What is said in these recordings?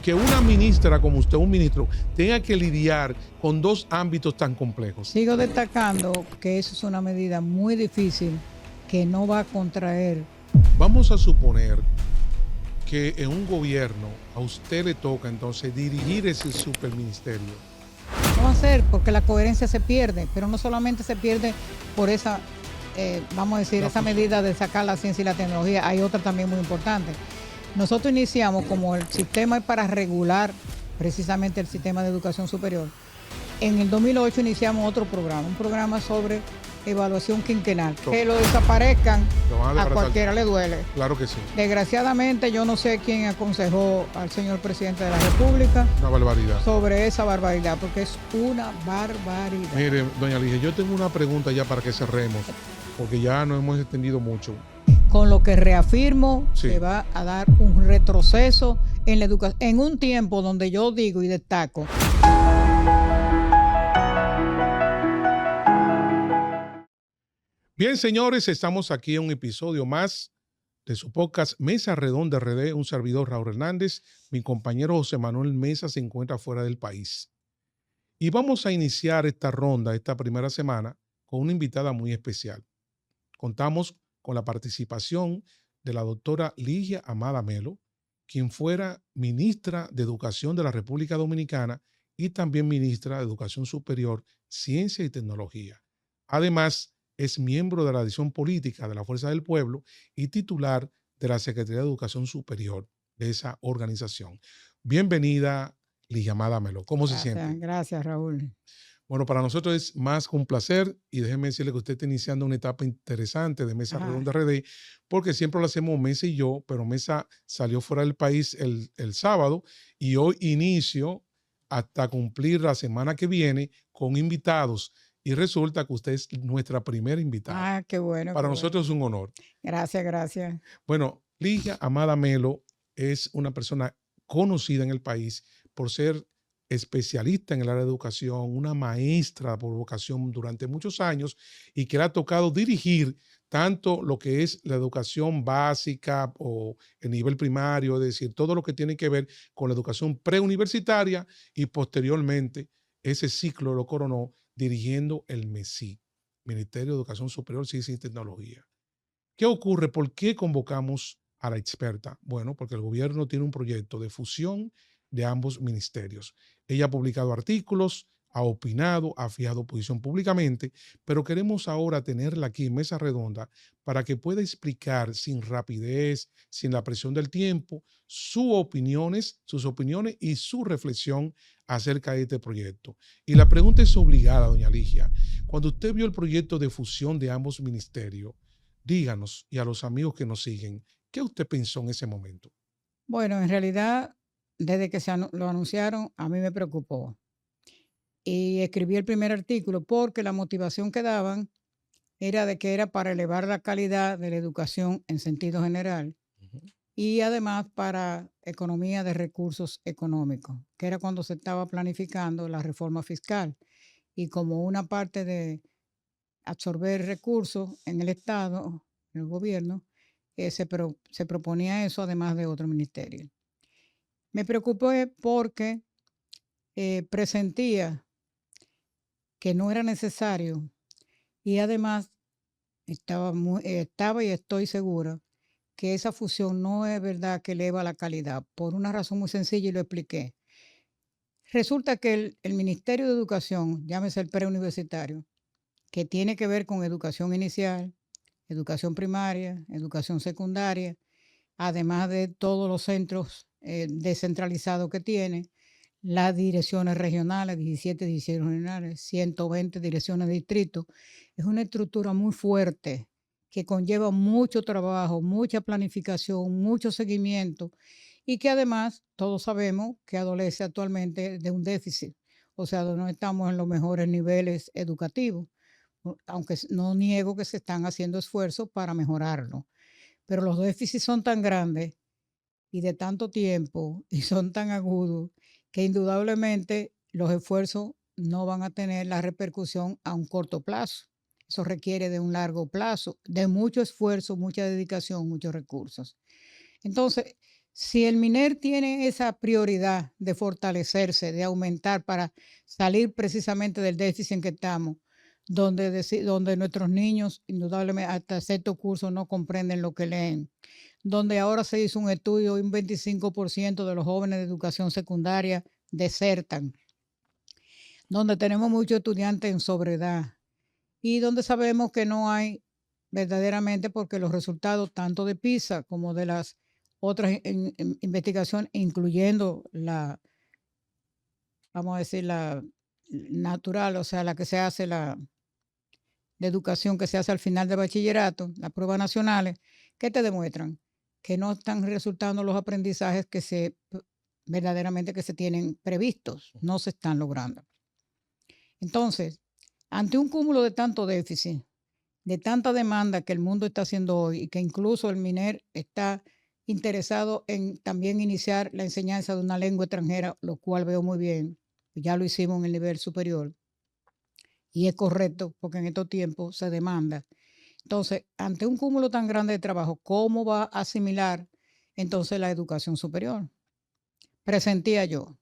que una ministra como usted, un ministro, tenga que lidiar con dos ámbitos tan complejos? Sigo destacando que eso es una medida muy difícil que no va a contraer. Vamos a suponer que en un gobierno a usted le toca entonces dirigir ese superministerio. No va a ser porque la coherencia se pierde, pero no solamente se pierde por esa, vamos a decir, esa medida de sacar la ciencia y la tecnología, hay otra también muy importante. Nosotros iniciamos, como el sistema es para regular precisamente el sistema de educación superior, en el 2008 iniciamos otro programa, un programa sobre evaluación quinquenal. Que lo desaparezcan, a cualquiera le duele. Claro que sí. Desgraciadamente, yo no sé quién aconsejó al señor presidente de la República. Una barbaridad. Sobre esa barbaridad, porque es una barbaridad. Mire, doña Ligia, yo tengo una pregunta ya para que cerremos, porque ya nos hemos extendido mucho. Con lo que reafirmo, se va a dar un retroceso en la educación, en un tiempo donde yo digo y destaco. Bien, señores, estamos aquí en un episodio más de su podcast Mesa Redonda RD, un servidor Raúl Hernández, mi compañero José Manuel Mesa se encuentra fuera del país. Y vamos a iniciar esta ronda, esta primera semana, con una invitada muy especial. Contamos con la participación de la doctora Ligia Amada Melo, quien fuera ministra de Educación de la República Dominicana y también ministra de Educación Superior, Ciencia y Tecnología. Además, es miembro de la Dirección Política de la Fuerza del Pueblo y titular de la Secretaría de Educación Superior de esa organización. Bienvenida, Ligia Amada Melo. ¿Cómo se siente? Gracias, Raúl. Bueno, para nosotros es más que un placer y déjeme decirle que usted está iniciando una etapa interesante de Mesa Redonda RD, porque siempre lo hacemos Mesa y yo, pero Mesa salió fuera del país el sábado y hoy inicio hasta cumplir la semana que viene con invitados. Y resulta que usted es nuestra primera invitada. Ah, qué bueno. Para nosotros es un honor. Gracias, gracias. Bueno, Ligia Amada Melo es una persona conocida en el país por ser especialista en el área de educación, una maestra por vocación durante muchos años y que le ha tocado dirigir tanto lo que es la educación básica o el nivel primario, es decir, todo lo que tiene que ver con la educación preuniversitaria y posteriormente ese ciclo lo coronó dirigiendo el MESI, Ministerio de Educación Superior, Ciencia y Tecnología. ¿Qué ocurre? ¿Por qué convocamos a la experta? Bueno, porque el gobierno tiene un proyecto de fusión de ambos ministerios. Ella ha publicado artículos, ha opinado, ha fijado posición públicamente, pero queremos ahora tenerla aquí en Mesa Redonda para que pueda explicar sin rapidez, sin la presión del tiempo, sus opiniones y su reflexión acerca de este proyecto. Y la pregunta es obligada, doña Ligia. Cuando usted vio el proyecto de fusión de ambos ministerios, díganos y a los amigos que nos siguen, ¿qué usted pensó en ese momento? Bueno, en realidad, desde que lo anunciaron, a mí me preocupó. Y escribí el primer artículo porque la motivación que daban era de que era para elevar la calidad de la educación en sentido general y además para economía de recursos económicos, que era cuando se estaba planificando la reforma fiscal. Y como una parte de absorber recursos en el Estado, en el gobierno, se proponía eso además de otro ministerio. Me preocupé porque presentía que no era necesario y además estaba y estoy segura que esa fusión no es verdad que eleva la calidad, por una razón muy sencilla y lo expliqué. Resulta que el Ministerio de Educación, llámese el preuniversitario, que tiene que ver con educación inicial, educación primaria, educación secundaria, además de todos los centros descentralizados que tiene, las direcciones regionales, 17 direcciones regionales, 120 direcciones de distrito. Es una estructura muy fuerte que conlleva mucho trabajo, mucha planificación, mucho seguimiento y que además todos sabemos que adolece actualmente de un déficit. O sea, no estamos en los mejores niveles educativos, aunque no niego que se están haciendo esfuerzos para mejorarlo. Pero los déficits son tan grandes y de tanto tiempo y son tan agudos que indudablemente los esfuerzos no van a tener la repercusión a un corto plazo. Eso requiere de un largo plazo, de mucho esfuerzo, mucha dedicación, muchos recursos. Entonces, Si el MINER tiene esa prioridad de fortalecerse, de aumentar para salir precisamente del déficit en que estamos, donde nuestros niños indudablemente hasta sexto curso no comprenden lo que leen, donde ahora se hizo un estudio y un 25% de los jóvenes de educación secundaria desertan, donde tenemos muchos estudiantes en sobredad y donde sabemos que no hay verdaderamente, porque los resultados tanto de PISA como de las otras investigaciones, incluyendo la, vamos a decir, la natural, o sea, la que se hace, la de educación que se hace al final de bachillerato, las pruebas nacionales, que te demuestran que no están resultando los aprendizajes verdaderamente que se tienen previstos, no se están logrando. Entonces, ante un cúmulo de tanto déficit, de tanta demanda que el mundo está haciendo hoy y que incluso el MINER está interesado en también iniciar la enseñanza de una lengua extranjera, lo cual veo muy bien, ya lo hicimos en el nivel superior y es correcto porque en estos tiempos se demanda. Entonces, ante un cúmulo tan grande de trabajo, ¿cómo va a asimilar entonces la educación superior? Presentía yo.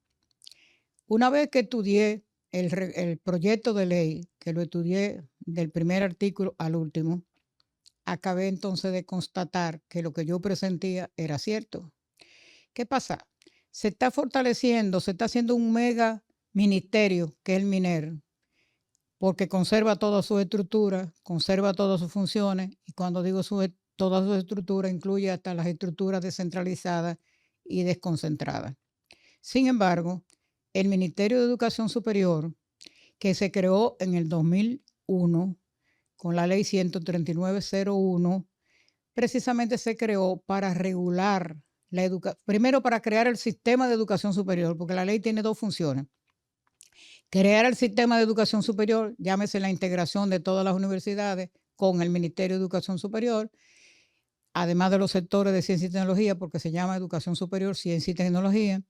Una vez que estudié el proyecto de ley, que lo estudié del primer artículo al último, acabé entonces de constatar que lo que yo presentía era cierto. ¿Qué pasa? Se está fortaleciendo, se está haciendo un mega ministerio, que es el MINER, porque conserva todas sus estructuras, conserva todas sus funciones, y cuando digo todas sus estructuras, incluye hasta las estructuras descentralizadas y desconcentradas. Sin embargo, el Ministerio de Educación Superior, que se creó en el 2001 con la ley 13901, precisamente se creó para regular la educación, primero para crear el sistema de educación superior, porque la ley tiene dos funciones. Crear el sistema de educación superior, llámese la integración de todas las universidades con el Ministerio de Educación Superior, además de los sectores de ciencia y tecnología, porque se llama educación superior, ciencia y tecnología,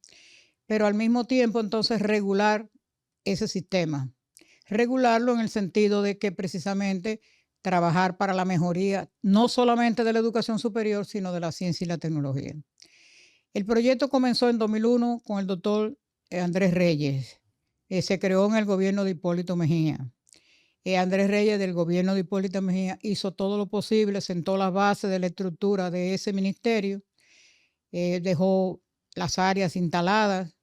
pero al mismo tiempo entonces regular ese sistema. Regularlo en el sentido de que precisamente trabajar para la mejoría no solamente de la educación superior, sino de la ciencia y la tecnología. El proyecto comenzó en 2001 con el doctor Andrés Reyes. Se creó en el gobierno de Hipólito Mejía. Andrés Reyes, del gobierno de Hipólito Mejía, hizo todo lo posible, sentó las bases de la estructura de ese ministerio, dejó las áreas instaladas,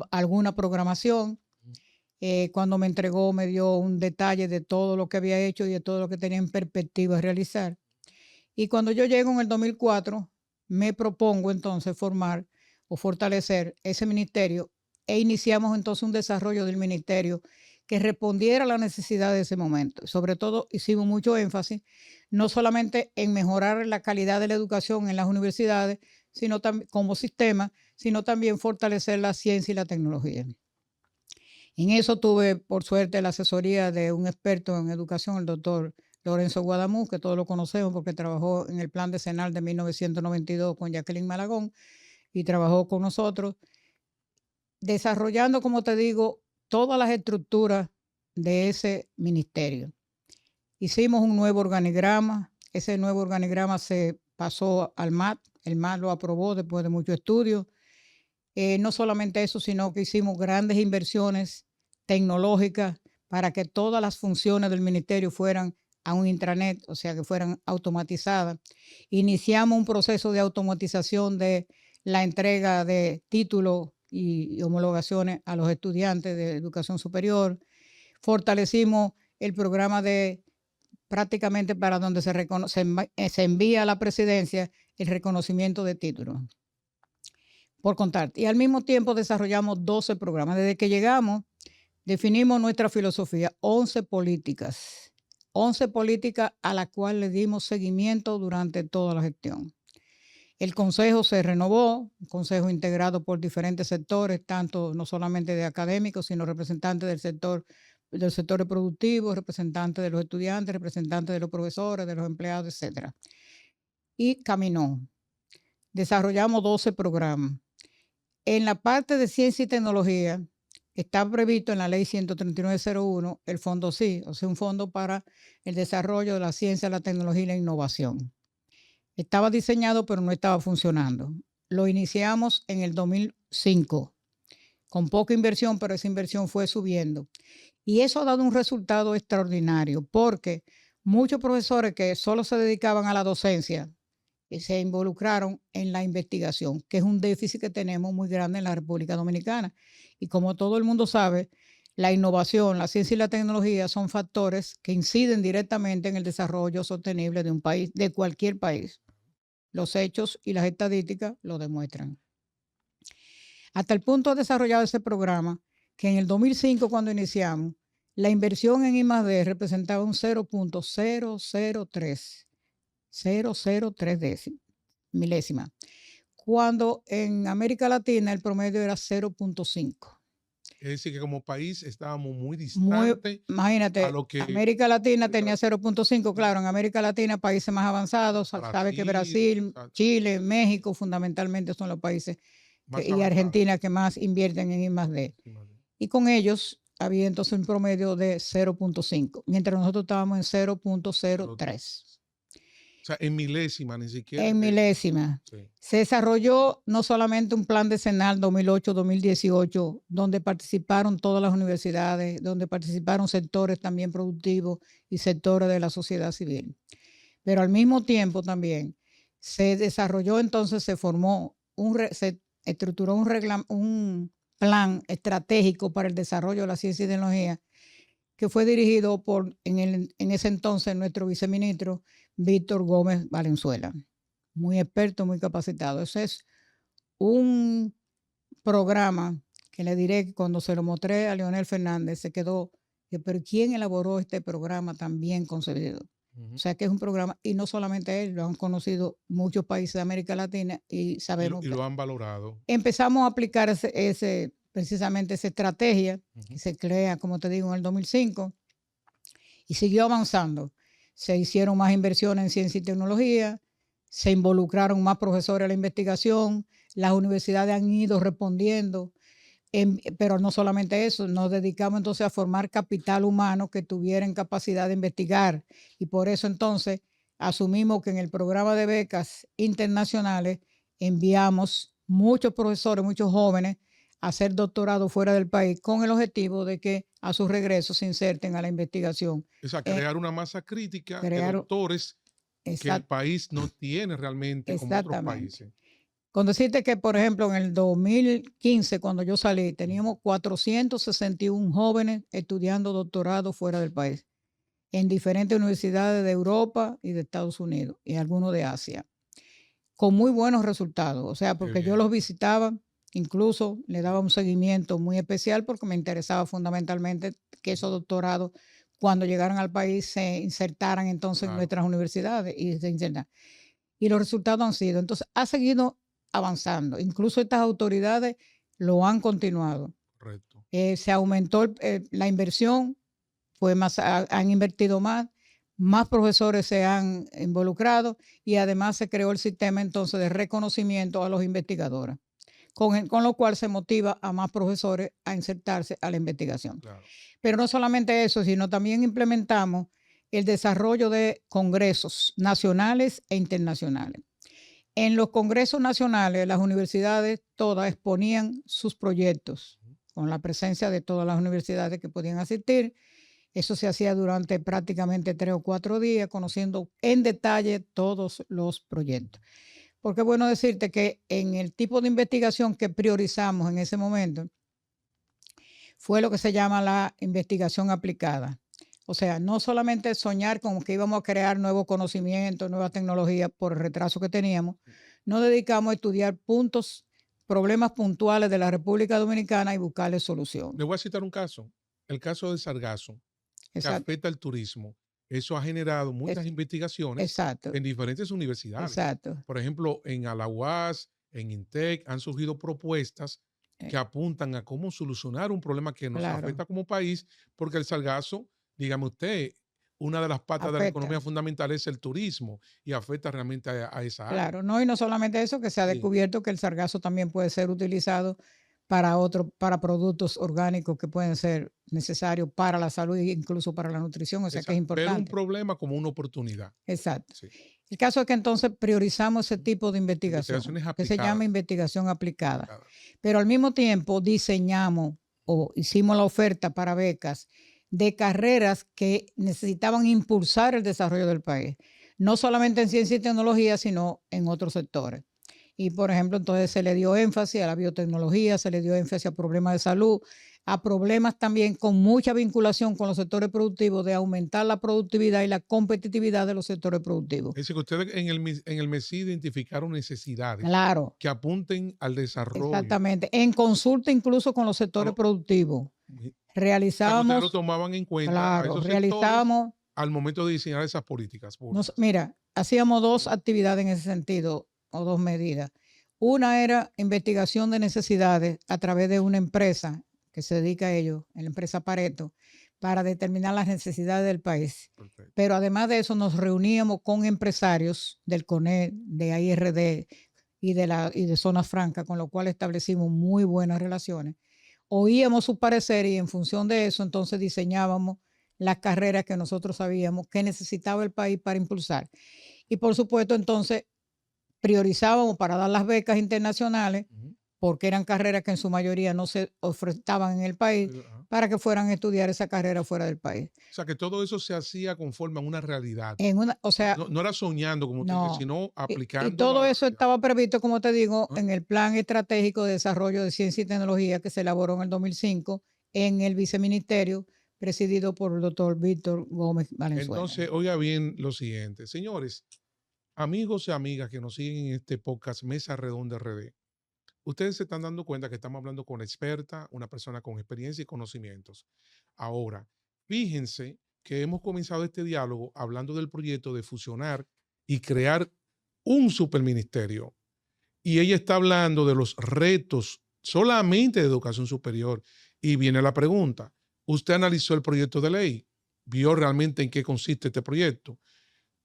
alguna programación. Cuando me entregó, me dio un detalle de todo lo que había hecho y de todo lo que tenía en perspectiva realizar. Y cuando yo llego en el 2004, me propongo entonces formar o fortalecer ese ministerio e iniciamos entonces un desarrollo del ministerio que respondiera a la necesidad de ese momento. Sobre todo hicimos mucho énfasis, no solamente en mejorar la calidad de la educación en las universidades, sino también como sistema, sino también fortalecer la ciencia y la tecnología. En eso tuve, por suerte, la asesoría de un experto en educación, el doctor Lorenzo Guadamuz, que todos lo conocemos porque trabajó en el plan decenal de 1992 con Jacqueline Malagón y trabajó con nosotros, desarrollando, como te digo, todas las estructuras de ese ministerio. Hicimos un nuevo organigrama, ese nuevo organigrama se pasó al MAT, el MAT lo aprobó después de mucho estudio. No solamente eso, sino que hicimos grandes inversiones tecnológicas para que todas las funciones del ministerio fueran a un intranet, o sea, que fueran automatizadas. Iniciamos un proceso de automatización de la entrega de títulos y homologaciones a los estudiantes de educación superior. Fortalecimos el programa de prácticamente para donde se envía a la presidencia el reconocimiento de títulos. Por contarte. Y al mismo tiempo desarrollamos 12 programas. Desde que llegamos, definimos nuestra filosofía, 11 políticas a las cuales le dimos seguimiento durante toda la gestión. El consejo se renovó, un consejo integrado por diferentes sectores, tanto no solamente de académicos, sino representantes del sector productivo, representantes de los estudiantes, representantes de los profesores, de los empleados, etc. Y caminó. Desarrollamos 12 programas. En la parte de ciencia y tecnología está previsto en la ley 13901 el fondo SI, o sea, un fondo para el desarrollo de la ciencia, la tecnología y la innovación. Estaba diseñado, pero no estaba funcionando. lo iniciamos en el 2005, con poca inversión, pero esa inversión fue subiendo. Y eso ha dado un resultado extraordinario, porque muchos profesores que solo se dedicaban a la docencia se involucraron en la investigación, que es un déficit que tenemos muy grande en la República Dominicana. Y como todo el mundo sabe, la innovación, la ciencia y la tecnología son factores que inciden directamente en el desarrollo sostenible de un país, de cualquier país. Los hechos y las estadísticas lo demuestran. Hasta el punto de desarrollar ese programa, que en el 2005, cuando iniciamos, la inversión en I+D representaba un 0.003 milésima, cuando en América Latina el promedio era 0.5. Es decir, que como país estábamos muy Muy, distantes a imagínate, lo que América Latina tenía 0.5, claro, en América Latina países más avanzados, sabe que Brasil, exacto, Chile, México fundamentalmente son los países más y avanzado. Argentina que más invierten en I+D. Y con ellos había entonces un promedio de 0.5, mientras nosotros estábamos en 0.03. O sea, en milésima, ni siquiera. En milésima. Sí. Se desarrolló no solamente un plan decenal 2008-2018, donde participaron todas las universidades, donde participaron sectores también productivos y sectores de la sociedad civil. Pero al mismo tiempo también se desarrolló, entonces se formó, se estructuró un plan estratégico para el desarrollo de la ciencia y tecnología, que fue dirigido por, en ese entonces, nuestro viceministro Víctor Gómez Valenzuela, muy experto, muy capacitado. Ese es un programa que le diré que cuando se lo mostré a Leonel Fernández se quedó, pero ¿quién elaboró este programa tan bien concebido? O sea que es un programa, y no solamente él, lo han conocido muchos países de América Latina y sabemos y lo han valorado. Empezamos a aplicar precisamente esa estrategia que se crea, como te digo, en el 2005 y siguió avanzando. Se hicieron más inversiones en ciencia y tecnología, se involucraron más profesores a la investigación, las universidades han ido respondiendo, pero no solamente eso, nos dedicamos entonces a formar capital humano que tuviera capacidad de investigar, y por eso entonces asumimos que en el programa de becas internacionales enviamos muchos profesores, muchos jóvenes a hacer doctorado fuera del país con el objetivo de que a su regreso se inserten a la investigación. O sea, crear una masa crítica de doctores que el país no tiene realmente como otros países. Con decirte que, por ejemplo, en el 2015, cuando yo salí, teníamos 461 jóvenes estudiando doctorado fuera del país, en diferentes universidades de Europa y de Estados Unidos, y algunos de Asia, con muy buenos resultados. O sea, porque yo los visitaba, incluso le daba un seguimiento muy especial porque me interesaba fundamentalmente que esos doctorados, cuando llegaran al país, se insertaran entonces en nuestras universidades y se insertaran. Y los resultados han sido, entonces, ha seguido avanzando. Incluso estas autoridades lo han continuado. Correcto. Se aumentó la inversión, han invertido más profesores se han involucrado y además se creó el sistema entonces de reconocimiento a los investigadores, con lo cual se motiva a más profesores a insertarse a la investigación. Claro. Pero no solamente eso, sino también implementamos el desarrollo de congresos nacionales e internacionales. En los congresos nacionales, las universidades todas exponían sus proyectos con la presencia de todas las universidades que podían asistir. Eso se hacía durante prácticamente 3 o 4 días, conociendo en detalle todos los proyectos. Porque es bueno decirte que en el tipo de investigación que priorizamos en ese momento fue lo que se llama la investigación aplicada. O sea, no solamente soñar con que íbamos a crear nuevos conocimientos, nuevas tecnologías por el retraso que teníamos, nos dedicamos a estudiar problemas puntuales de la República Dominicana y buscarle solución. Le voy a citar un caso, el caso del sargazo, que afecta al turismo. Eso ha generado muchas investigaciones en diferentes universidades. Exacto. Por ejemplo, en Alahuas, en INTEC, han surgido propuestas que apuntan a cómo solucionar un problema que nos afecta como país, porque el sargazo, dígame usted, una de las patas de la economía fundamental es el turismo y afecta realmente a esa área. Claro, no, y no solamente eso, que se ha descubierto que el sargazo también puede ser utilizado para productos orgánicos que pueden ser necesarios para la salud e incluso para la nutrición, o sea que es importante. Ver un problema como una oportunidad. Exacto. Sí. El caso es que entonces priorizamos ese tipo de investigación, Investigaciones que se llama aplicadas. investigación aplicada. Aplicada. Pero al mismo tiempo diseñamos o hicimos la oferta para becas de carreras que necesitaban impulsar el desarrollo del país, no solamente en ciencia y tecnología, sino en otros sectores. Y, por ejemplo, entonces se le dio énfasis a la biotecnología, se le dio énfasis a problemas de salud, a problemas también con mucha vinculación con los sectores productivos, de aumentar la productividad y la competitividad de los sectores productivos. Es decir, que ustedes en el MESI identificaron necesidades Claro, que apunten al desarrollo. exactamente. En consulta incluso con los sectores Claro. productivos. O sea, que ustedes lo Realizábamos, tomaban en cuenta a claro, esos sectores realizábamos, al momento de diseñar esas políticas públicas. mira, hacíamos 2 actividades en ese sentido, o 2 medidas. Una era investigación de necesidades a través de una empresa que se dedica a ello, la empresa Pareto, para determinar las necesidades del país. Perfecto. Pero además de eso, nos reuníamos con empresarios del CONED, de AIRD y de Zona Franca, con lo cual establecimos muy buenas relaciones. Oíamos su parecer y en función de eso, entonces diseñábamos las carreras que nosotros sabíamos que necesitaba el país para impulsar. Y por supuesto, entonces priorizábamos para dar las becas internacionales, Ujú. porque eran carreras que en su mayoría no se ofertaban en el país, Ajá. para que fueran a estudiar esa carrera fuera del país. O sea, que todo eso se hacía conforme a una realidad. O sea, No era soñando, como usted dice, no. sino Y aplicando todo la eso realidad. estaba previsto, como te digo, Ah, en el Plan Estratégico de Desarrollo de Ciencia y Tecnología que se elaboró en el 2005 en el viceministerio presidido por el doctor Víctor Gómez Valenzuela. Entonces, oiga bien lo siguiente. Señores, amigos y amigas que nos siguen en este podcast Mesa Redonda RD, ustedes se están dando cuenta que estamos hablando con experta, una persona con experiencia y conocimientos. Ahora, fíjense que hemos comenzado este diálogo hablando del proyecto de fusionar y crear un superministerio. Y ella está hablando de los retos solamente de educación superior. Y viene la pregunta, ¿usted analizó el proyecto de ley? ¿Vio realmente en qué consiste este proyecto?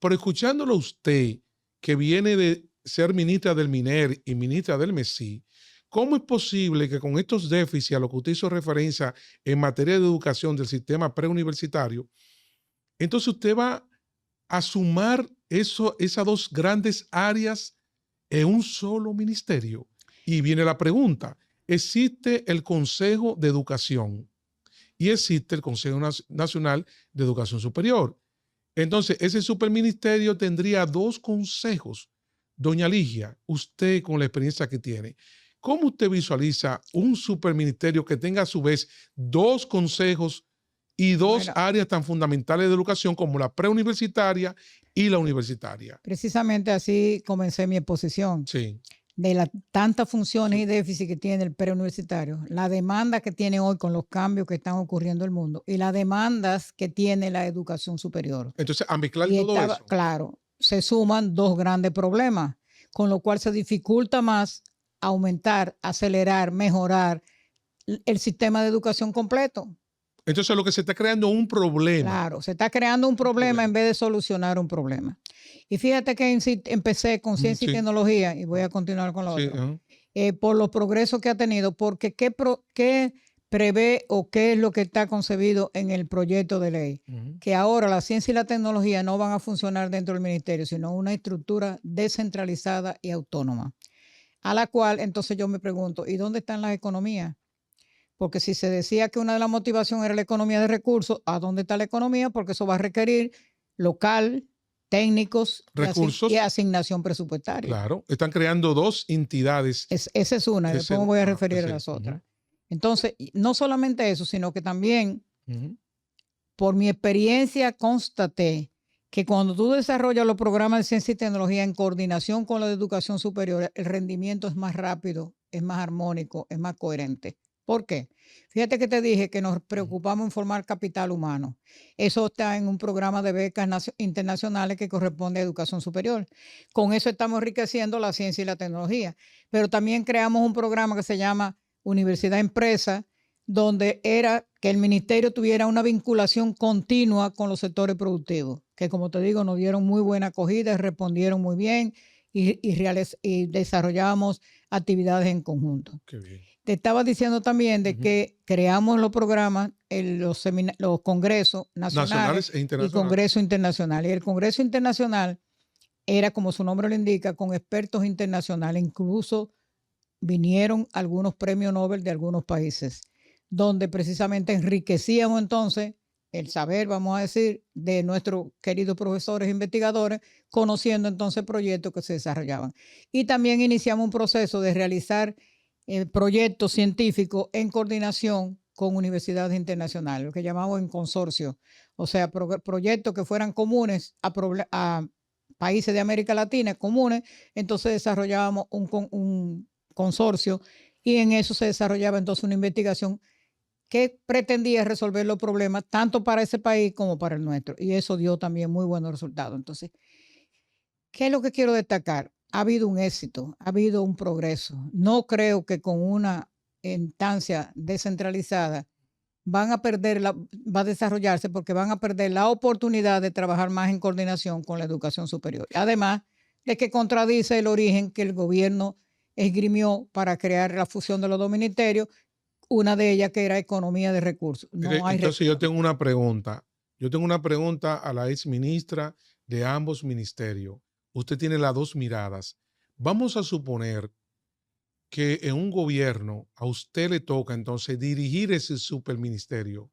Pero escuchándolo a usted, que viene de ser ministra del MINER y ministra del MESI, ¿cómo es posible que con estos déficits a lo que usted hizo referencia en materia de educación del sistema preuniversitario, entonces usted va a sumar esas dos grandes áreas en un solo ministerio? Y viene la pregunta, ¿existe el Consejo de Educación y existe el Consejo Nacional de Educación Superior? Entonces, ese superministerio tendría dos consejos. Doña Ligia, usted con la experiencia que tiene, ¿cómo usted visualiza un superministerio que tenga a su vez dos consejos y dos Bueno, áreas tan fundamentales de educación como la preuniversitaria y la universitaria? precisamente así comencé mi exposición. Sí. De las tantas funciones Sí. y déficits que tiene el preuniversitario, la demanda que tiene hoy con los cambios que están ocurriendo en el mundo y las demandas que tiene la educación superior. Entonces, a mezclar Y todo eso. claro, se suman dos grandes problemas, con lo cual se dificulta más aumentar, acelerar, mejorar el sistema de educación completo. Entonces, lo que se está creando es un problema. Claro, se está creando un problema en problema. vez de solucionar un problema. Y fíjate que empecé con ciencia y Sí. tecnología y voy a continuar con lo Sí, otro. ajá. Por los progresos que ha tenido, porque ¿qué prevé o qué es lo que está concebido en el proyecto de ley? Ujú. Que ahora la ciencia y la tecnología no van a funcionar dentro del ministerio, sino una estructura descentralizada y autónoma. A la cual entonces yo me pregunto, ¿y dónde están las economías? Porque si se decía que una de las motivaciones era la economía de recursos, ¿a dónde está la economía? Porque eso va a requerir local, técnicos Recursos. y asignación presupuestaria. Claro, están creando dos entidades. Esa es una, después me voy a referir a las Ujú. otras. Entonces, no solamente eso, sino que también, Ujú. por mi experiencia, constaté que cuando tú desarrollas los programas de ciencia y tecnología en coordinación con la de educación superior, el rendimiento es más rápido, es más armónico, es más coherente. ¿Por qué? Fíjate que te dije que nos preocupamos en formar capital humano. Eso está en un programa de becas internacionales que corresponde a educación superior. Con eso estamos enriqueciendo la ciencia y la tecnología. Pero también creamos un programa que se llama Universidad Empresa, donde era que el ministerio tuviera una vinculación continua con los sectores productivos, que como te digo, nos dieron muy buena acogida, respondieron muy bien y desarrollábamos actividades en conjunto. Qué bien. Te estaba diciendo también de Ujú. que creamos los programas, los congresos nacionales Nacionales e y internacionales. congreso internacional. Y el congreso internacional era, como su nombre lo indica, con expertos internacionales. Incluso vinieron algunos premios Nobel de algunos países, donde precisamente enriquecíamos entonces el saber, vamos a decir, de nuestros queridos profesores e investigadores, conociendo entonces proyectos que se desarrollaban. Y también iniciamos un proceso de realizar proyectos científicos en coordinación con universidades internacionales, lo que llamamos en consorcio, o sea, proyectos que fueran comunes a países de América Latina, comunes. Entonces desarrollábamos un consorcio y en eso se desarrollaba entonces una investigación que pretendía resolver los problemas tanto para ese país como para el nuestro, y eso dio también muy buenos resultados. Entonces, ¿qué es lo que quiero destacar? Ha habido un éxito, ha habido un progreso. No creo que con una instancia descentralizada va a desarrollarse, porque van a perder la oportunidad de trabajar más en coordinación con la educación superior. Además de que contradice el origen que el gobierno esgrimió para crear la fusión de los dos ministerios, una de ellas que era economía de recursos. Mire, No hay entonces yo recursos. tengo una pregunta. Yo tengo una pregunta a la ex ministra de ambos ministerios. Usted tiene las dos miradas. Vamos a suponer que en un gobierno a usted le toca entonces dirigir ese superministerio.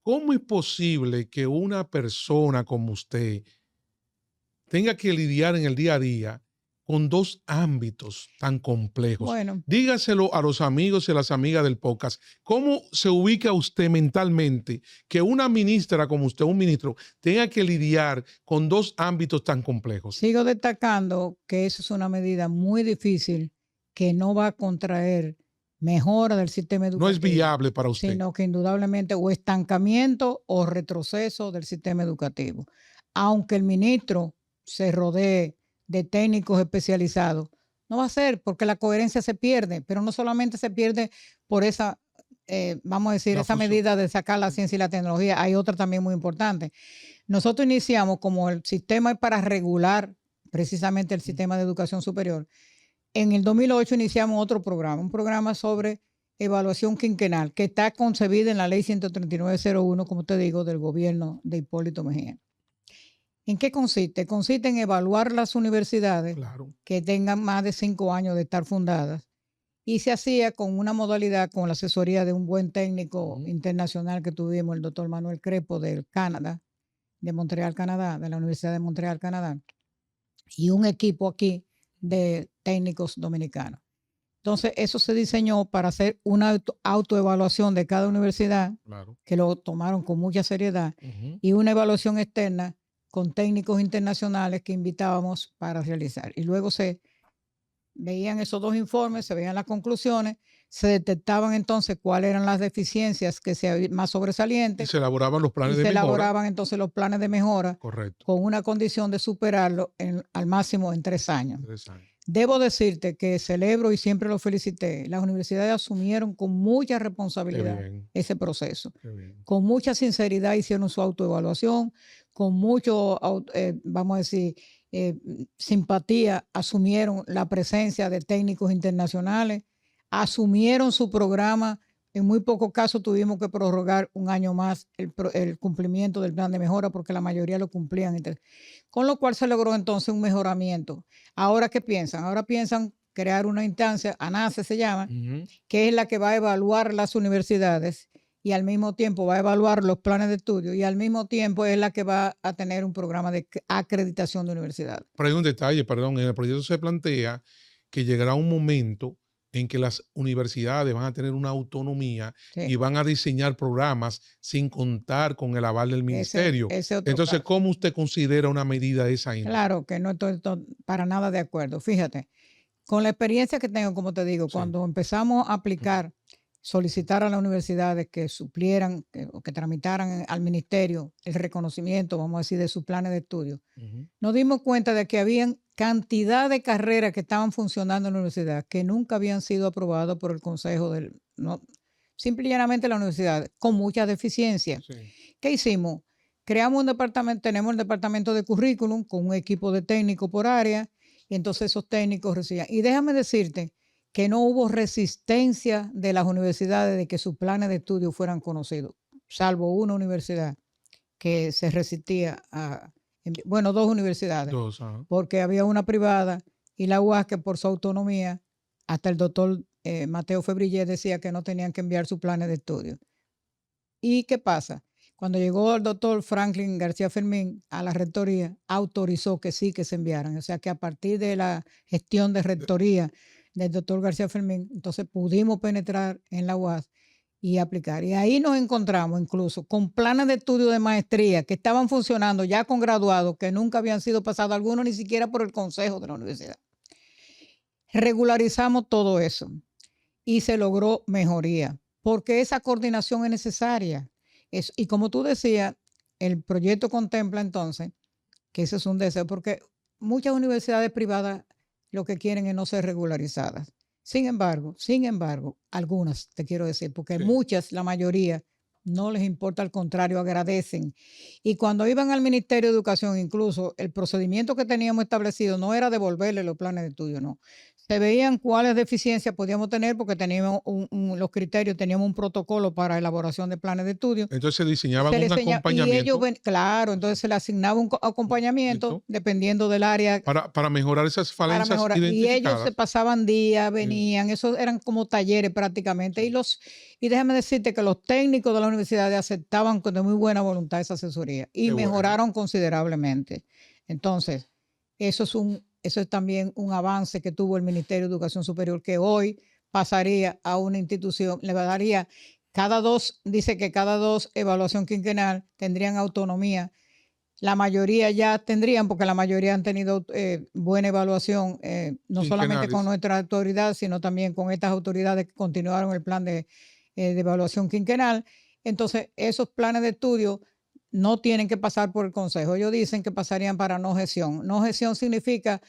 ¿Cómo es posible que una persona como usted tenga que lidiar en el día a día con dos ámbitos tan complejos? Bueno, Dígaselo a los amigos y a las amigas del podcast. ¿Cómo se ubica usted mentalmente que una ministra como usted, un ministro, tenga que lidiar con dos ámbitos tan complejos? sigo destacando que eso es una medida muy difícil, que no va a contraer mejora del sistema No es educativo, viable para usted. sino que indudablemente o estancamiento o retroceso del sistema educativo. Aunque el ministro se rodee de técnicos especializados, no va a ser, porque la coherencia se pierde, pero no solamente se pierde por esa, vamos a decir, La esa fusión. medida de sacar la ciencia y la tecnología. Hay otra también muy importante. Nosotros iniciamos, como el sistema es para regular precisamente el sistema de educación superior, en el 2008 iniciamos otro programa, un programa sobre evaluación quinquenal, que está concebida en la ley 13901, como te digo, del gobierno de Hipólito Mejía. ¿En qué consiste? Consiste en evaluar las universidades Claro. que tengan más de 5 años de estar fundadas, y se hacía con una modalidad, con la asesoría de un buen técnico internacional que tuvimos, el doctor Manuel Crepo del Canadá, de Montreal, Canadá, de la Universidad de Montreal, Canadá, y un equipo aquí de técnicos dominicanos. Entonces, eso se diseñó para hacer una autoevaluación de cada universidad, Claro. que lo tomaron con mucha seriedad, y una evaluación externa con técnicos internacionales que invitábamos para realizar. Y luego se veían esos dos informes, se veían las conclusiones, se detectaban entonces cuáles eran las deficiencias más Y sobresalientes, se elaboraban los y planes se de mejora. elaboraban entonces los planes de mejora Correcto. con una condición de superarlo al máximo en 3 años. 3 años. Debo decirte que celebro y siempre lo felicité. Las universidades asumieron con mucha Qué responsabilidad bien, ese proceso. qué bien. Con mucha sinceridad hicieron su autoevaluación, con mucho, vamos a decir, simpatía, asumieron la presencia de técnicos internacionales, asumieron su programa. En muy pocos casos tuvimos que prorrogar un año más el cumplimiento del plan de mejora, porque la mayoría lo cumplían. Con lo cual se logró entonces un mejoramiento. Ahora, ¿qué piensan? Ahora piensan crear una instancia, ANACE se llama, que es la que va a evaluar las universidades, y al mismo tiempo va a evaluar los planes de estudio, y al mismo tiempo es la que va a tener un programa de acreditación de universidades. Pero hay un detalle, perdón, en el proyecto se plantea que llegará un momento en que las universidades van a tener una autonomía y Sí, van a diseñar programas sin contar con el aval del ese ministerio. ese otro Entonces, caso. ¿cómo usted considera una medida de esa índole? Claro que no estoy para nada de acuerdo. Fíjate, con la experiencia que tengo, como te digo, Sí. cuando empezamos a aplicar, solicitar a las universidades que suplieran o que tramitaran al ministerio el reconocimiento, vamos a decir, de sus planes de estudio, nos dimos cuenta de que habían cantidad de carreras que estaban funcionando en la universidad que nunca habían sido aprobadas por el consejo no, simple y llanamente la universidad, con muchas deficiencias. Sí. ¿Qué hicimos? Creamos un departamento, tenemos el departamento de currículum con un equipo de técnicos por área, y entonces esos técnicos recibían. Y déjame decirte que no hubo resistencia de las universidades de que sus planes de estudio fueran conocidos, salvo una universidad que se resistía Bueno, dos universidades, Dos, ajá. porque había una privada y la UAS que por su autonomía, hasta el doctor Mateo Febrillé decía que no tenían que enviar sus planes de estudio. ¿Y qué pasa? Cuando llegó el doctor Franklin García Fermín a la rectoría, autorizó que sí que se enviaran. O sea que a partir de la gestión de rectoría del doctor García Fermín, entonces pudimos penetrar en la UAS y aplicar. Y ahí nos encontramos incluso con planes de estudio de maestría que estaban funcionando ya con graduados que nunca habían sido pasados, algunos ni siquiera por el consejo de la universidad. Regularizamos todo eso y se logró mejoría, porque esa coordinación es necesaria. Y como tú decías, el proyecto contempla entonces que ese es un deseo, porque muchas universidades privadas lo que quieren es no ser regularizadas. Sin embargo, algunas, te quiero decir, porque Sí. muchas, la mayoría, no les importa, al contrario, agradecen. Y cuando iban al Ministerio de Educación, incluso el procedimiento que teníamos establecido no era devolverle los planes de estudio, no. Se veían cuáles deficiencias podíamos tener porque teníamos los criterios, teníamos un protocolo para elaboración de planes de estudio. Entonces diseñaban Se le un y ellos, acompañamiento. claro, entonces se le asignaba un acompañamiento ¿Listo? dependiendo del área Para mejorar esas para falencias mejorar. Y ellos se identificadas. pasaban días, venían, eso eran como talleres prácticamente. Sí. Y déjame decirte que los técnicos de la universidad aceptaban con de muy buena voluntad esa asesoría y Qué bueno. mejoraron considerablemente. Entonces, eso es también un avance que tuvo el Ministerio de Educación Superior, que hoy pasaría a una institución, le daría dice que cada dos evaluación quinquenal tendrían autonomía. La mayoría ya tendrían, porque la mayoría han tenido buena evaluación, no solamente con Quinquenales. nuestra autoridad, sino también con estas autoridades que continuaron el plan de evaluación quinquenal. Entonces, esos planes de estudio no tienen que pasar por el consejo. Ellos dicen que pasarían para no gestión. No gestión significa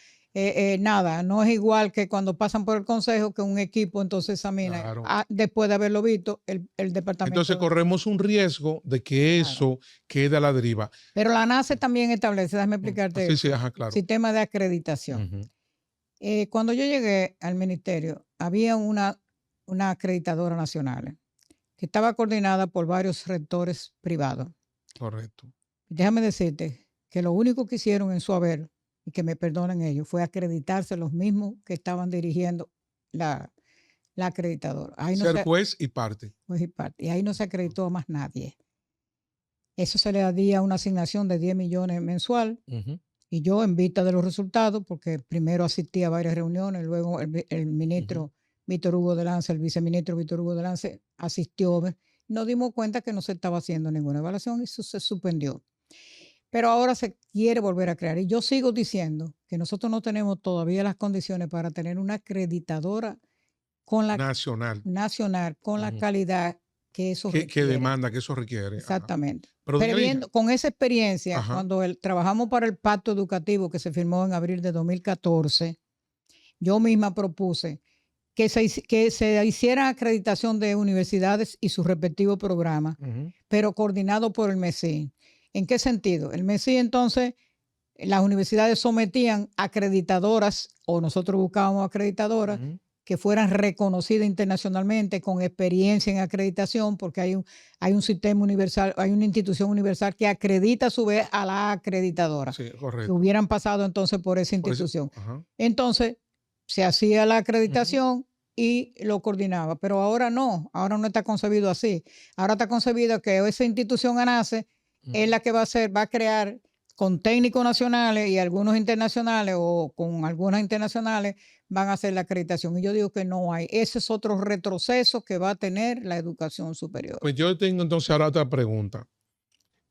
nada, no es igual que cuando pasan por el consejo, que un equipo entonces examina, Claro. después de haberlo visto, el departamento. Entonces corremos un riesgo de que Claro. eso quede a la deriva. Pero la NACE también establece, déjame explicarte Sí, eso, sí, ajá, claro. sistema de acreditación. Cuando yo llegué al ministerio, había una acreditadora nacional que estaba coordinada por varios rectores privados. Correcto. Déjame decirte que lo único que hicieron en su haber, y que me perdonen ellos, fue acreditarse los mismos que estaban dirigiendo la acreditadora. Ahí no Ser juez y parte. y ahí no se acreditó a más nadie. Eso se le daría una asignación de 10 millones mensual. Y yo, en vista de los resultados, porque primero asistí a varias reuniones, luego el ministro Víctor Hugo Delance, el viceministro Víctor Hugo Delance asistió, nos dimos cuenta que no se estaba haciendo ninguna evaluación y eso se suspendió. Pero ahora se quiere volver a crear. Y yo sigo diciendo que nosotros no tenemos todavía las condiciones para tener una acreditadora con la nacional, con la calidad que eso requiere. Que demanda, que eso requiere. Exactamente. Pero con esa experiencia, Ajá. cuando trabajamos para el pacto educativo que se firmó en abril de 2014, yo misma propuse que se hiciera acreditación de universidades y sus respectivos programas, pero coordinado por el MESI. ¿En qué sentido? El MESI, entonces, las universidades sometían acreditadoras, o nosotros buscábamos acreditadoras, que fueran reconocidas internacionalmente con experiencia en acreditación, porque hay un sistema universal, hay una institución universal que acredita a su vez a la acreditadora. Sí, correcto. Que hubieran pasado entonces por esa institución. Entonces, se hacía la acreditación y lo coordinaba, pero ahora no está concebido así. Ahora está concebido que esa institución ANACE es la que va a crear con técnicos nacionales y algunos internacionales, o con algunas internacionales van a hacer la acreditación. Y yo digo que no hay. Ese es otro retroceso que va a tener la educación superior. Pues yo tengo entonces ahora otra pregunta.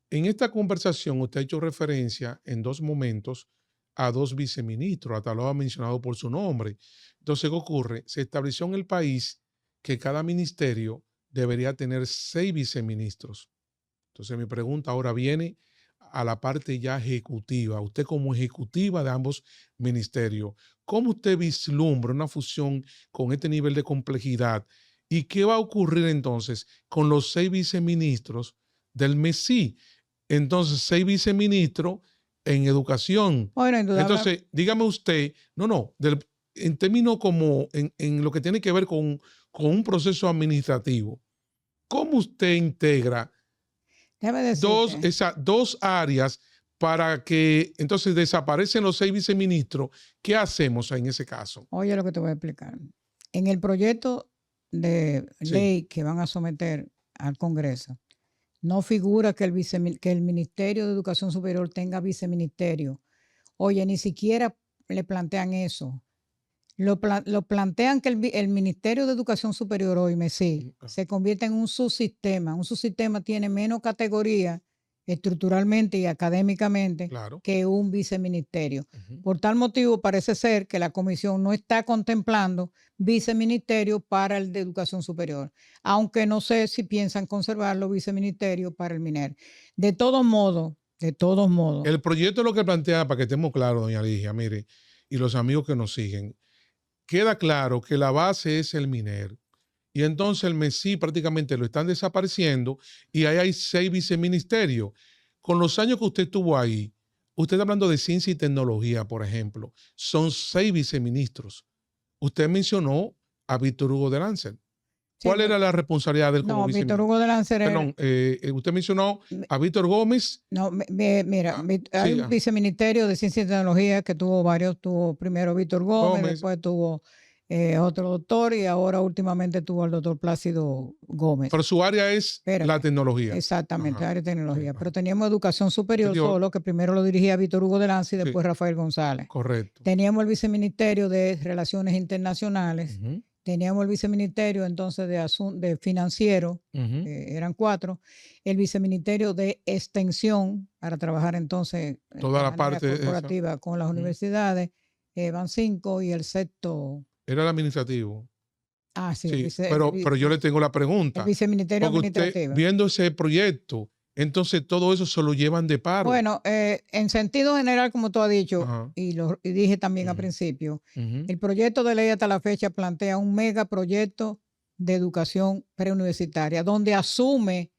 En esta conversación usted ha hecho referencia en dos momentos a dos viceministros, hasta lo ha mencionado por su nombre. Entonces, ¿qué ocurre? Se estableció en el país que cada ministerio debería tener 6 viceministros. Entonces, mi pregunta ahora viene a la parte ya ejecutiva. Usted como ejecutiva de ambos ministerios, ¿cómo usted vislumbra una fusión con este nivel de complejidad? ¿Y qué va a ocurrir entonces con los 6 viceministros del MESI? Entonces, 6 viceministros en educación. Bueno, entonces, dígame usted, en términos como en lo que tiene que ver con un proceso administrativo, ¿cómo usted integra dos áreas para que entonces desaparecen los 6 viceministros, ¿qué hacemos en ese caso? Oye lo que te voy a explicar. En el proyecto de Sí. ley que van a someter al Congreso, no figura que que el Ministerio de Educación Superior tenga viceministerio. Oye, ni siquiera le plantean eso. Lo plantean que el Ministerio de Educación Superior hoy, sí, se convierte en un subsistema. Un subsistema tiene menos categoría estructuralmente y académicamente Claro. que un viceministerio. Por tal motivo, parece ser que la comisión no está contemplando viceministerio para el de Educación Superior, aunque no sé si piensan conservar los viceministerios para el MINER. De todos modos, El proyecto lo que plantea, para que estemos claros, doña Ligia, mire, y los amigos que nos siguen, queda claro que la base es el MINER. Y entonces el MESI prácticamente lo están desapareciendo y ahí hay 6 viceministerios. Con los años que usted estuvo ahí, usted está hablando de ciencia y tecnología, por ejemplo, son 6 viceministros. Usted mencionó a Víctor Hugo de Lancer. ¿Cuál Sí, era la responsabilidad del como viceministro? Víctor Hugo de Lancer. Perdón, usted mencionó a Víctor Gómez. No, mira, hay un viceministerio de Ciencia y Tecnología que tuvo varios. Tuvo primero Víctor Gómez, después tuvo otro doctor y ahora últimamente tuvo al doctor Plácido Gómez. Pero su área es la tecnología. Exactamente, área de tecnología. Pero teníamos educación superior solo, que primero lo dirigía Víctor Hugo de Lancer y después Rafael González. Correcto. Teníamos el viceministerio de Relaciones Internacionales. Teníamos el viceministerio entonces de financiero, eran 4, el viceministerio de extensión para trabajar entonces toda la parte corporativa con las universidades, van 5 y el sexto. Era el administrativo. Sí. Pero yo le tengo la pregunta. El viceministerio administrativo. Usted, viendo ese proyecto, entonces todo eso se lo llevan de paro. Bueno, en sentido general, como tú has dicho, y dije también al principio, el proyecto de ley hasta la fecha plantea un megaproyecto de educación preuniversitaria, donde asume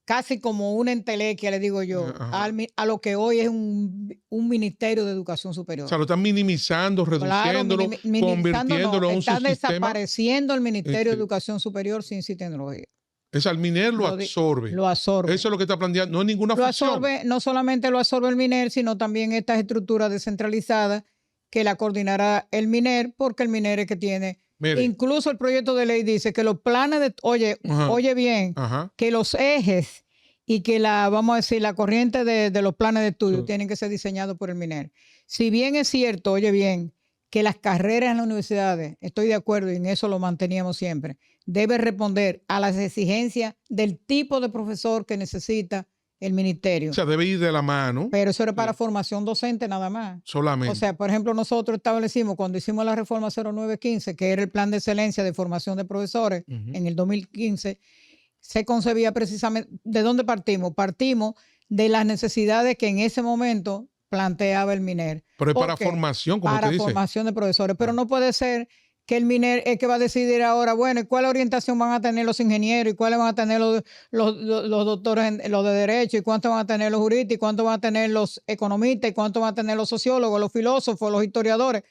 casi como una entelequia, le digo yo, a lo que hoy es un ministerio de educación superior. O sea, lo están minimizando, reduciéndolo, convirtiéndolo en un sistema. Está desapareciendo el Ministerio de Sí. Educación Superior, Ciencia y Tecnología. El MINER lo absorbe. Lo absorbe. Eso es lo que está planteando. No hay ninguna función. No solamente lo absorbe el MINER, sino también estas estructuras descentralizadas que la coordinará el MINER, porque el MINER es que tiene. Mire. Incluso el proyecto de ley dice que los planes de. Oye bien, que los ejes y que vamos a decir, la corriente de los planes de estudio tienen que ser diseñados por el MINER. Si bien es cierto, oye bien, que las carreras en las universidades, estoy de acuerdo y en eso lo manteníamos siempre, debe responder a las exigencias del tipo de profesor que necesita el ministerio. O sea, debe ir de la mano. Pero eso era para formación docente nada más. Solamente. O sea, por ejemplo, nosotros establecimos cuando hicimos la reforma 0915, que era el plan de excelencia de formación de profesores en el 2015, se concebía precisamente, ¿de dónde partimos? Partimos de las necesidades que en ese momento planteaba el MINER. Pero es para formación, como usted dice. Para formación de profesores. Pero no puede ser que el MINER es que va a decidir ahora, bueno, ¿y cuál orientación van a tener los ingenieros? ¿Y cuáles van a tener los doctores en los de Derecho? ¿Y cuánto van a tener los juristas? ¿Y cuánto van a tener los economistas? ¿Y cuánto van a tener los sociólogos, los filósofos, los historiadores?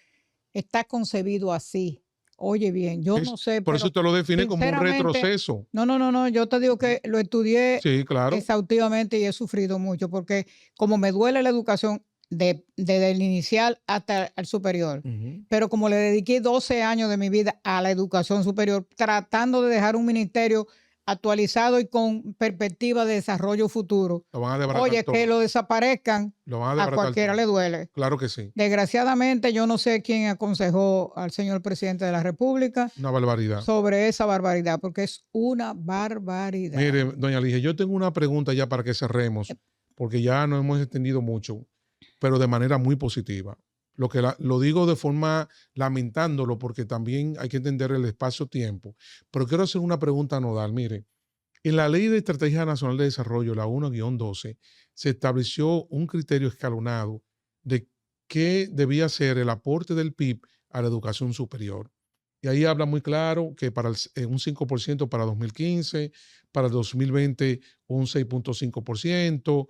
Está concebido así. Oye bien, yo no sé. Por eso usted lo define como un retroceso. No, yo te digo que lo estudié exhaustivamente y he sufrido mucho porque como me duele la educación desde el inicial hasta el superior, pero como le dediqué 12 años de mi vida a la educación superior, tratando de dejar un ministerio actualizado y con perspectiva de desarrollo futuro. Oye, que lo desaparezcan, a cualquiera le duele. Claro que sí. Desgraciadamente, yo no sé quién aconsejó al señor presidente de la República. Una barbaridad. Sobre esa barbaridad, porque es una barbaridad. Mire, doña Ligia, yo tengo una pregunta ya para que cerremos, porque ya nos hemos extendido mucho, pero de manera muy positiva. Lo digo de forma lamentándolo porque también hay que entender el espacio-tiempo. Pero quiero hacer una pregunta nodal. Mire, en la Ley de Estrategia Nacional de Desarrollo, la 1-12, se estableció un criterio escalonado de qué debía ser el aporte del PIB a la educación superior. Y ahí habla muy claro que para un 5% para 2015, para el 2020 un 6.5%,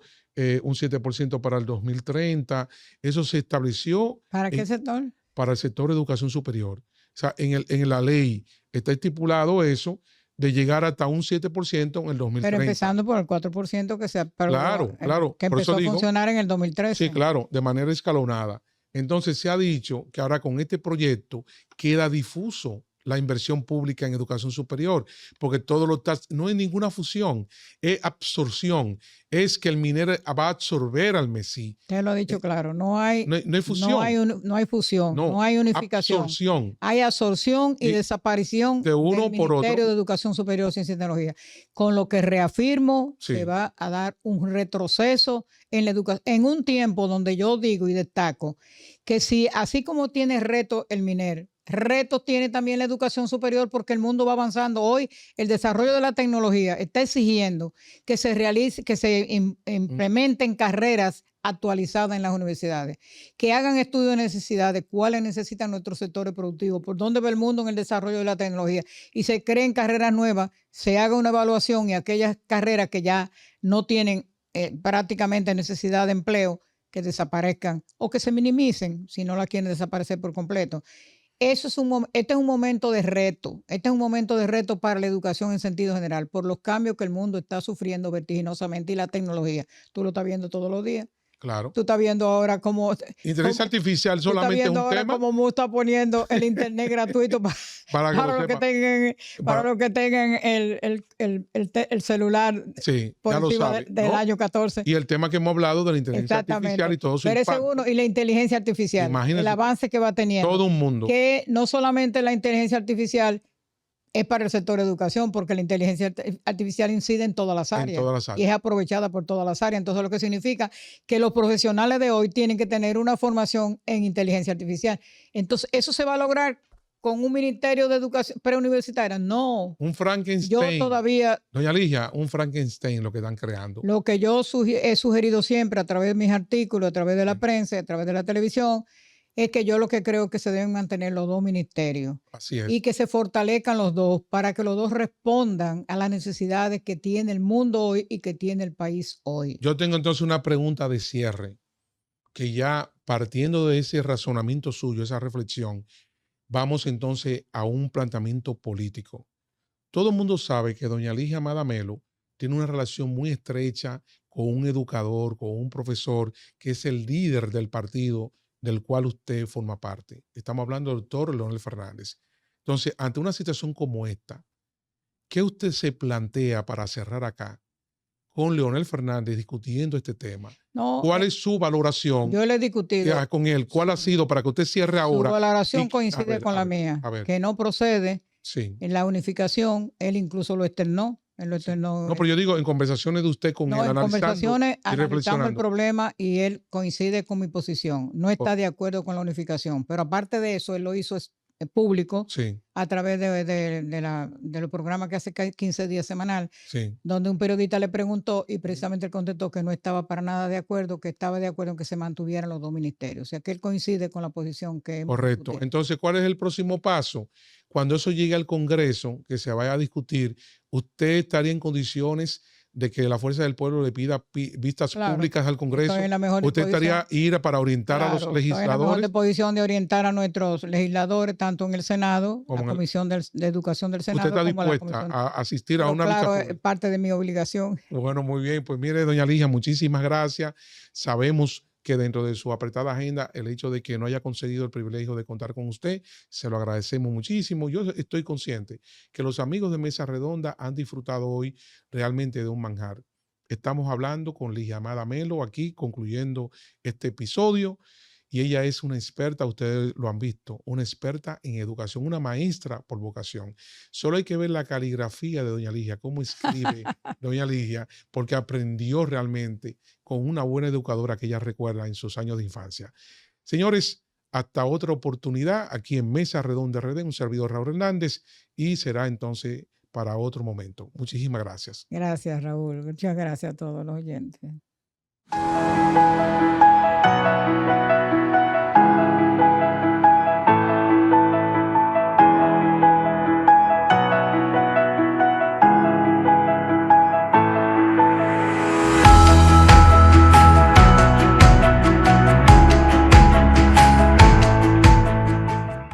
un 7% para el 2030. Eso se estableció. ¿Para qué sector? Para el sector de educación superior. O sea, en la ley está estipulado eso de llegar hasta un 7% en el Pero 2030. empezando por el 4% Claro, claro. que Por eso empezó a digo, funcionar en el sí, 2013. claro, de manera escalonada. Entonces se ha dicho que ahora con este proyecto queda difuso la inversión pública en educación superior, porque todo lo está, no hay ninguna fusión, es absorción, es que el minero va a absorber al MESI. Te lo he dicho claro, no hay fusión, no hay fusión, no hay unificación. Absorción. Hay absorción y desaparición de uno del por otro. Ministerio de Educación Superior, Ciencia y Tecnología. Con lo que reafirmo, Sí. se va a dar un retroceso en la educación, en un tiempo donde yo digo y destaco que si así como tiene reto el MINER, retos tiene también la educación superior, porque el mundo va avanzando. Hoy el desarrollo de la tecnología está exigiendo que se realice, que se implementen carreras actualizadas en las universidades, que hagan estudios de necesidades, cuáles necesitan nuestros sectores productivos, por dónde va el mundo en el desarrollo de la tecnología, y se creen carreras nuevas, se haga una evaluación, y aquellas carreras que ya no tienen prácticamente necesidad de empleo, que desaparezcan o que se minimicen si no la quieren desaparecer por completo. Este es un momento de reto. Este es un momento de reto para la educación en sentido general, por los cambios que el mundo está sufriendo vertiginosamente, y la tecnología. Tú lo estás viendo todos los días. Claro. Tú estás viendo ahora cómo... Inteligencia artificial solamente es un ahora tema. Cómo Mu está poniendo el internet gratuito para los que tengan el celular por encima del año 14. Y el tema que hemos hablado de la inteligencia artificial y todo su Pero impacto. ese uno, y la inteligencia artificial. Imagínate, el avance que va teniendo. Todo un mundo. Que no solamente la inteligencia artificial es para el sector de educación, porque la inteligencia artificial incide en todas las áreas. Y es aprovechada por todas las áreas. Entonces, lo que significa que los profesionales de hoy tienen que tener una formación en inteligencia artificial. Entonces, ¿eso se va a lograr con un ministerio de educación preuniversitaria? No. Un Frankenstein. Yo todavía... Doña Ligia, un Frankenstein lo que están creando. Lo que yo he sugerido siempre a través de mis artículos, a través de la prensa, a través de la televisión, es que yo lo que creo que se deben mantener los dos ministerios. Así es. Y que se fortalezcan los dos para que los dos respondan a las necesidades que tiene el mundo hoy y que tiene el país hoy. Yo tengo entonces una pregunta de cierre, que ya partiendo de ese razonamiento suyo, esa reflexión, vamos entonces a un planteamiento político. Todo el mundo sabe que doña Ligia Amada Melo tiene una relación muy estrecha con un educador, con un profesor que es el líder del partido del cual usted forma parte. Estamos hablando del doctor Leonel Fernández. Entonces, ante una situación como esta, ¿qué usted se plantea para cerrar acá con Leonel Fernández discutiendo este tema? No, ¿Cuál es su valoración? Yo le he discutido con él. ¿Cuál ha sido para que usted cierre ahora? Su valoración coincide con la mía, que no procede en la unificación. Él incluso lo externó. No, pero yo digo en conversaciones de usted con él, en conversaciones analizamos el problema y él coincide con mi posición. No está de acuerdo con la unificación, pero aparte de eso, él lo hizo público a través de los programas que hace 15 días semanal, donde un periodista le preguntó y precisamente él contestó que no estaba para nada de acuerdo, que estaba de acuerdo en que se mantuvieran los dos ministerios. O sea, que él coincide con la posición que hemos Correcto. discutido. Entonces, ¿cuál es el próximo paso? Cuando eso llegue al Congreso, que se vaya a discutir, ¿usted estaría en condiciones de que la Fuerza del Pueblo le pida vistas públicas al Congreso? ¿Usted estaría ir para orientar a los legisladores? Estoy en la mejor posición de orientar a nuestros legisladores, tanto en el Senado, la Comisión de Educación del Senado. ¿Usted está dispuesta a asistir a una vista pública? Es parte de mi obligación. Bueno, muy bien. Pues mire, doña Ligia, muchísimas gracias. Sabemos que dentro de su apretada agenda, el hecho de que no haya concedido el privilegio de contar con usted, se lo agradecemos muchísimo. Yo estoy consciente que los amigos de Mesa Redonda han disfrutado hoy realmente de un manjar. Estamos hablando con Ligia Amada Melo aquí, concluyendo este episodio, y ella es una experta, ustedes lo han visto, una experta en educación, una maestra por vocación. Solo hay que ver la caligrafía de doña Ligia, cómo escribe doña Ligia, porque aprendió realmente con una buena educadora que ella recuerda en sus años de infancia. Señores, hasta otra oportunidad aquí en Mesa Redonda RD, un servidor Raúl Hernández, y será entonces para otro momento. Muchísimas gracias. Gracias, Raúl. Muchas gracias a todos los oyentes.